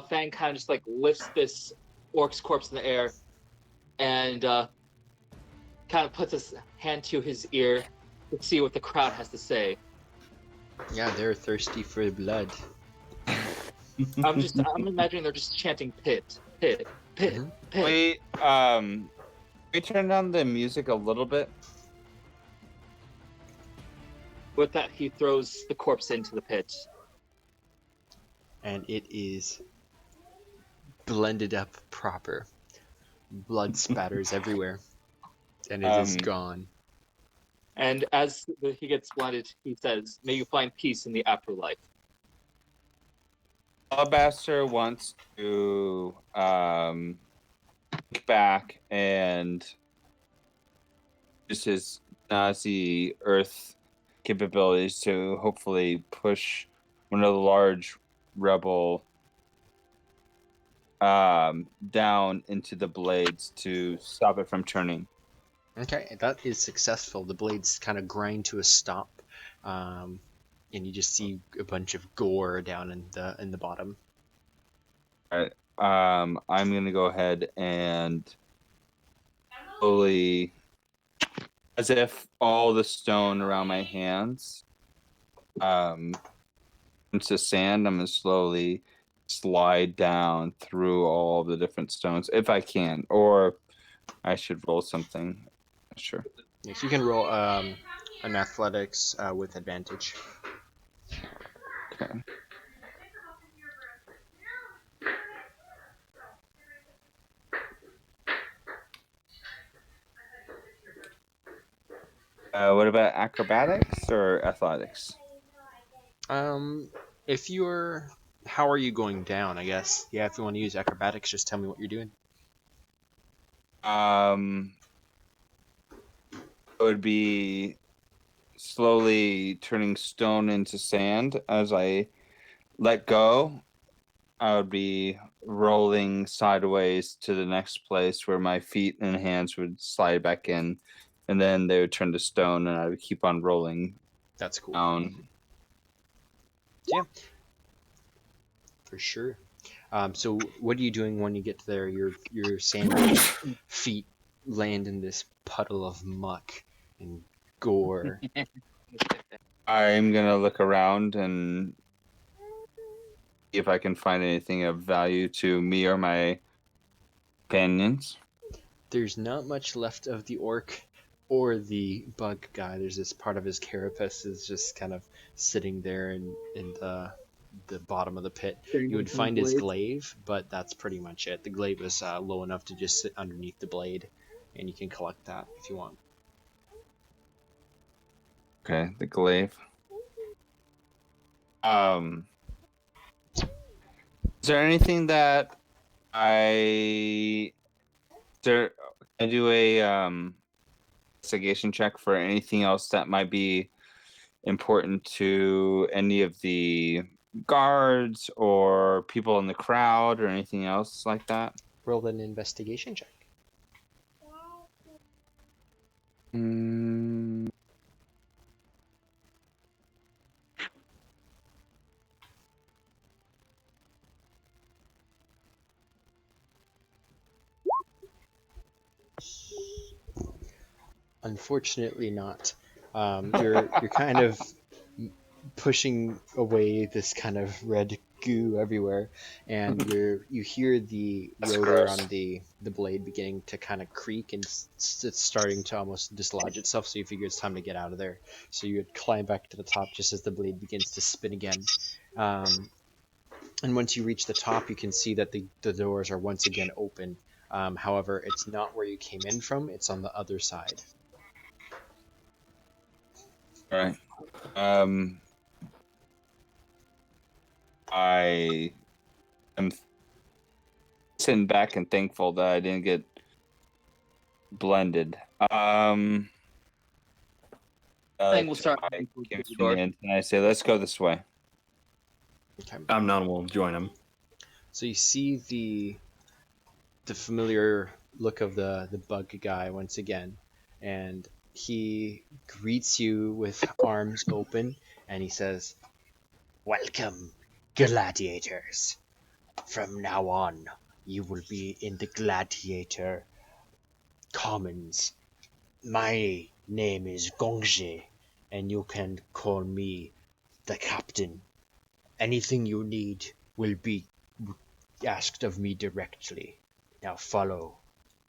Fang kind of just like lifts this orc's corpse in the air, and kind of puts his hand to his ear to see what the crowd has to say.
Yeah, they're thirsty for blood.
I'm imagining they're just chanting pit, pit, pit,
Mhm.
pit.
We turn down the music a little bit.
With that, he throws the corpse into the pit.
And it is blended up proper. Blood spatters everywhere. And it is
Um,
gone.
And as he gets blinded, he says, "May you find peace in the afterlife."
Alabaster wants to look back and use his Genasi Earth capabilities to hopefully push one of the large rebel down into the blades to stop it from turning.
Okay, that is successful. The blades kind of grind to a stop, and you just see a bunch of gore down in the bottom.
All right. I'm gonna go ahead and slowly, as if all the stone around my hands into sand, I'm gonna slowly slide down through all the different stones if I can, or I should roll something. Sure.
Yes, you can roll an athletics with advantage.
Okay. What about acrobatics or athletics?
If you're, how are you going down? I guess. Yeah, if you want to use acrobatics, just tell me what you're doing.
It would be slowly turning stone into sand as I let go. I would be rolling sideways to the next place where my feet and hands would slide back in, and then they would turn to stone, and I would keep on rolling
That's cool.
down.
Yeah, for sure. So what are you doing when you get there? Your sandy feet land in this puddle of muck and gore.
I'm gonna look around and see if I can find anything of value to me or my companions.
There's not much left of the orc or the bug guy. There's this part of his carapace is just kind of sitting there in the bottom of the pit. You would find his glaive, but that's pretty much it. The glaive is low enough to just sit underneath the blade, and you can collect that if you want.
Okay, the glaive. Is there anything that I do a investigation check for anything else that might be important to any of the guards or people in the crowd or anything else like that?
Roll an investigation check. Unfortunately not. You're kind of pushing away this kind of red goo everywhere, and you hear the
That's
rotor
gross.
on the blade beginning to kind of creak, and it's starting to almost dislodge itself. So you figure it's time to get out of there. So you would climb back to the top just as the blade begins to spin again. And once you reach the top, you can see that the doors are once again open. However, it's not where you came in from; it's on the other side.
All right. I am sitting back and thankful that I didn't get blended.
Fang will start
I
moving towards
give
the
me
door.
in and I say, "Let's go this way."
Okay.
Amnon will join him.
So you see the familiar look of the bug guy once again, and he greets you with arms open, and he says, "Welcome, gladiators. From now on, you will be in the gladiator commons. My name is Gongje, and you can call me the captain. Anything you need will be asked of me directly. Now follow."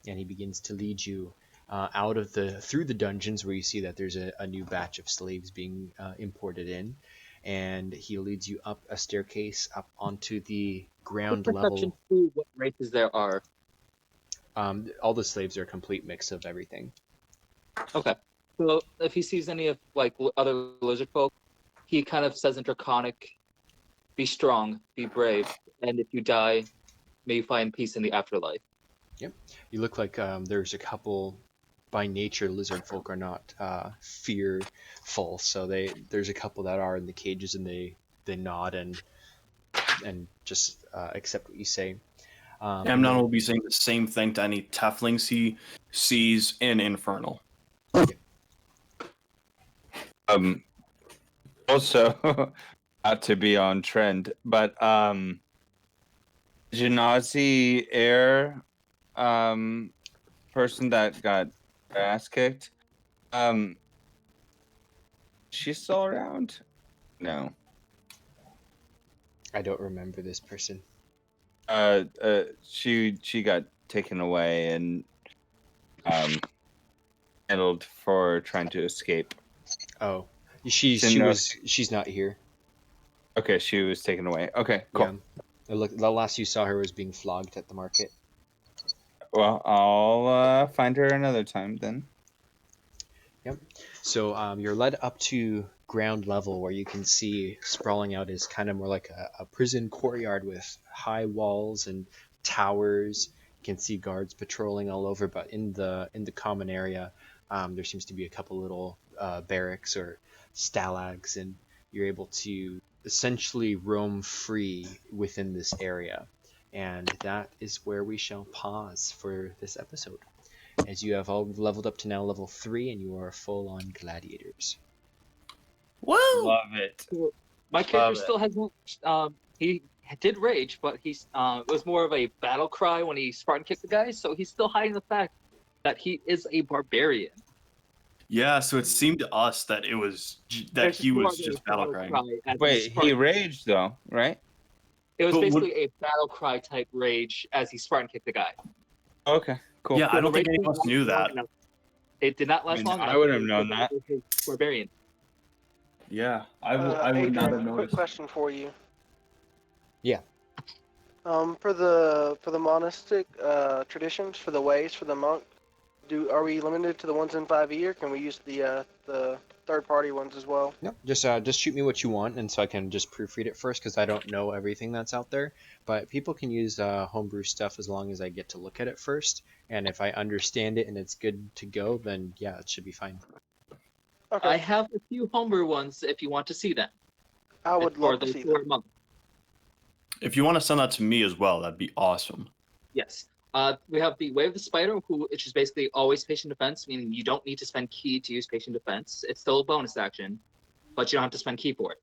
And he begins to lead you through the dungeons, where you see that there's a new batch of slaves being imported in, and he leads you up a staircase up onto the ground
Perception
level.
to what races there are.
All the slaves are a complete mix of everything.
Okay. So if he sees any of other lizard folk, he kind of says in Draconic, "Be strong, be brave, and if you die, may you find peace in the afterlife."
You look like there's a couple. By nature, lizardfolk are not fearful, so there's a couple that are in the cages, and they nod and just accept what you say. And
Amnon
then-
will be saying the same thing to any Tieflings he sees in Infernal.
Also, not to be on trend, but Genasi air person that got ass kicked. She's still around? No.
I don't remember this person.
She got taken away and handled for trying to escape.
Oh,
Didn't
she's not here.
Okay, she was taken away. Okay, cool.
Yeah. The last you saw her was being flogged at the market.
Well, I'll find her another time then.
Yep. So you're led up to ground level where you can see sprawling out is kind of more like a prison courtyard with high walls and towers. You can see guards patrolling all over, but in the common area, there seems to be a couple little barracks or stalags, and you're able to essentially roam free within this area. And that is where we shall pause for this episode, as you have all leveled up to now level 3, and you are full-on gladiators.
Woo!
Love it.
My character
Love it.
still hasn't. He did rage, but it was more of a battle cry when he Spartan kicked the guy. So he's still hiding the fact that he is a barbarian.
Yeah, so it seemed to us that he was just battle crying.
Wait, he raged though, right?
It was
But
basically a battle cry type rage as he Spartan kicked the guy.
Okay, cool.
Yeah, I don't think
The
any
rage
of us knew
didn't last
that.
long enough. It did not last
mean,
long
I
enough.
would have known that.
Barbarian.
Yeah, I would not
Adrian,
have
quick
noticed.
question for you.
Yeah.
For the monastic traditions, for the ways, for the monk, are we limited to the ones in 5e, or can we use the third party ones as well?
No, just shoot me what you want, and so I can just proofread it first, because I don't know everything that's out there. But people can use homebrew stuff as long as I get to look at it first, and if I understand it and it's good to go, then yeah, it should be fine.
Okay,
I have a few homebrew ones if you want to see them.
I would
For
love to
the
see
sword
them.
monk.
If you want to send that to me as well, that'd be awesome.
Yes. We have the Way of the Spider, which is basically always patient defense, meaning you don't need to spend key to use patient defense. It's still a bonus action, but you don't have to spend key for it.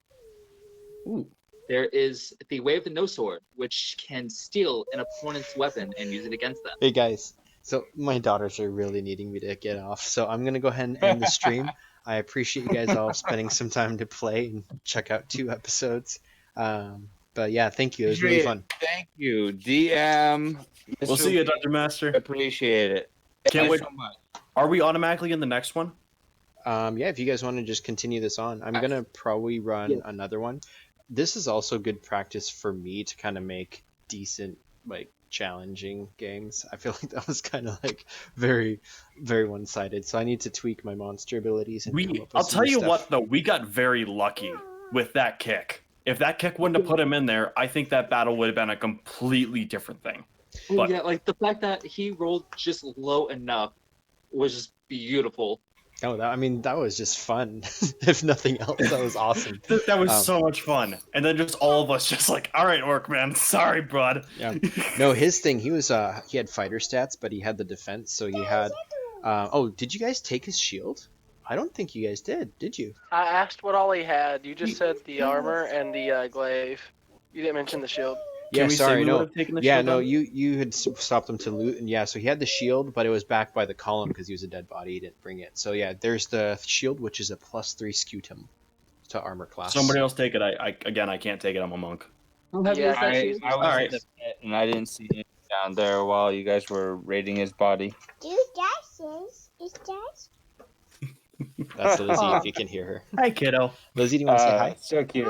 Ooh.
There is the Way of the No Sword, which can steal an opponent's weapon and use it against them.
Hey guys, so my daughters are really needing me to get off, so I'm gonna go ahead and end the stream. I appreciate you guys all spending some time to play and check out 2 episodes. But yeah, thank you. It was really fun.
Thank you, DM.
We'll see you, Dungeon Master.
Appreciate it.
Can't
Thank
wait.
you so much.
Are we automatically in the next one?
Yeah, if you guys want to just continue this on, I'm gonna probably run another one. This is also good practice for me to kind of make decent, like, challenging games. I feel like that was kind of like very, very one-sided. So I need to tweak my monster abilities. And come up with
I'll
some
tell
new
you
stuff.
what, though, we got very lucky with that kick. If that kick wouldn't have put him in there, I think that battle would have been a completely different thing. But
Yeah, like the fact that he rolled just low enough was just beautiful.
Oh, that was just fun. If nothing else, that was awesome.
that was so much fun. And then just all of us just like, all right, Orc Man, sorry, bud.
Yeah. No, his thing, he had fighter stats, but he had the defense, so he had. Did you guys take his shield? I don't think you guys did you?
I asked what all he had. You just said the armor and the glaive. You didn't mention the shield.
Yeah,
we say
sorry,
we
no.
would have taken the
Yeah,
shield
no,
out?
you had stopped him to loot, and yeah, so he had the shield, but it was backed by the column because he was a dead body. He didn't bring it. So yeah, there's the shield, which is a +3 scutum to armor class.
Somebody else take it. I can't take it. I'm a monk.
How heavy
Yeah,
is that
I
shield?
was
Alright.
in the pit and I didn't see him down there while you guys were raiding his body.
That's Lizzie, if you can hear her.
Hi, kiddo.
Lizzie, do you want to say hi?
So cute.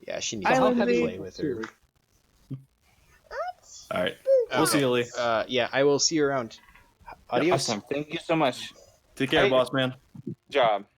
Yeah, she needs
How
to
heavy
play
is
with
that
her.
shield?
All right. We'll see you, Lee.
Yeah, I will see you around. Adios.
Awesome. Thank you so much.
Take care,
Hey.
boss man.
Good job.